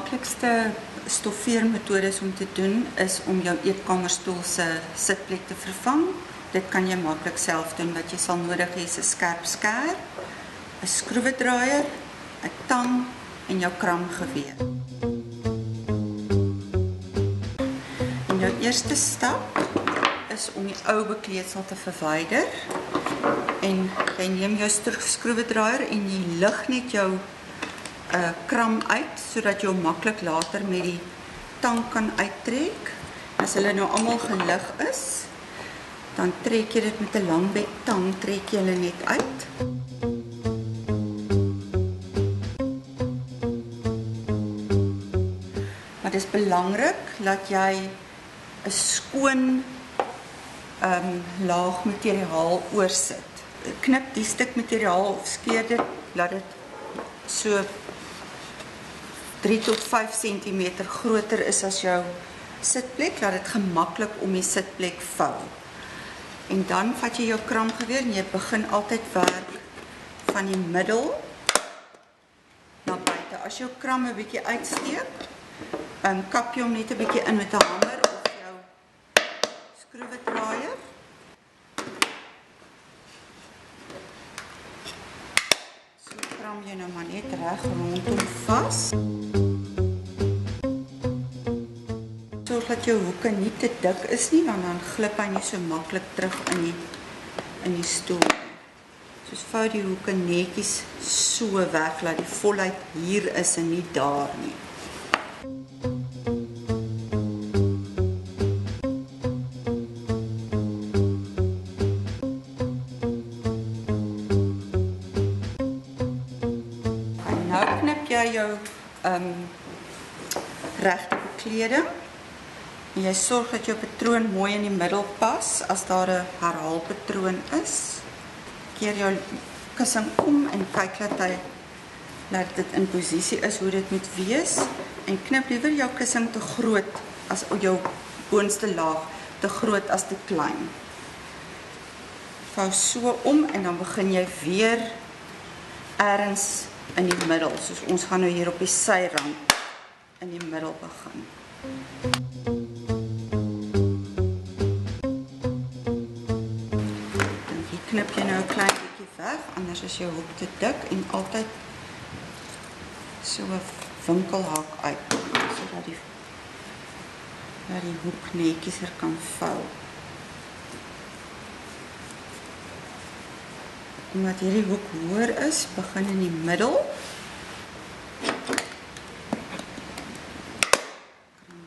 maklikste stoffeermetodes om te doen is om jou eetkamerstoel se sitplek te vervang. Dit kan jy maklik self doen. Wat jy sal nodig hê is 'n skerp skêr, 'n skroewedraaier, 'n tang en jou kramgeweer. En jou eerste stap is om die ou bekleedsel te verwyder. En jy neem jou skroewedraaier en jy lig net jou kram uit, sodat jy hom maklik later met die tang kan uittrek. As hulle nou almal gelig is, dan trek jy dit met 'n langbed tang, trek jy hulle net uit. Maar dit is belangrik dat jy 'n skoon laag materiaal oorsit. Knip die stuk materiaal of skeer dit, laat dit so 3 tot 5 cm groter is as jou sitplek, laat dit gemaklik om die sitplek vou. En dan vat jy jou kramgeweer en jy begin altyd werk van die middel na buite. As jou kram 'n bietjie uitsteek, kap jy hom net 'n bietjie in met 'n hamer of jou skroewedraaier. So kram jy nou maar net reg rondom vas. Sorg dat jou hoeke nie te dik is nie, want dan glip hy nie so maklik terug in die stoel. Soos vou die hoeke netjies so weg, dat die volheid hier is en nie daar nie. En nou knip jy jou regte bekleding. En jy sorg dat jou patroon mooi in die middel pas. As daar 'n herhaalpatroon is, keer jou kussing om en kyk dat dit in posisie is hoe dit moet wees. En knip liewer jou kussing te groot as jou boonste laag, te groot as te klein. Vou so om en dan begin jy weer ergens in die middel. Soos ons gaan nou hier op die syrand in die middel begin. Knip jy nou 'n klein bietjie weg, anders is jou hoek te dik en altyd so 'n winkelhaak uit, sodat die hoek netjies kan vou. Omdat hierdie hoek hoër is, begin in die middel.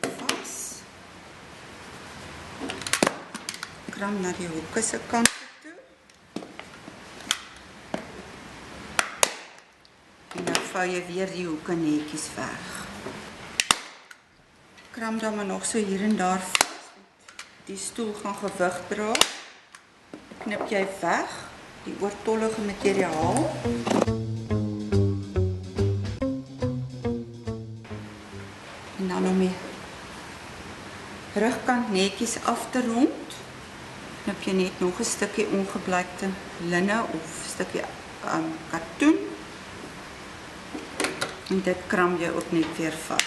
Kram vas. Kram na die hoeke se kant. Vou jy weer die hoeke netjies weg. Kram dan maar nog so hier en daar vas. Die stoel gaan gewig dra. Knip jy weg die oortollige materiaal. En dan om die rugkant netjies af te rond, knip jy net nog 'n stukkie ongebleikte linne of stukkie katoen. En dit kram jy ook net weer vas.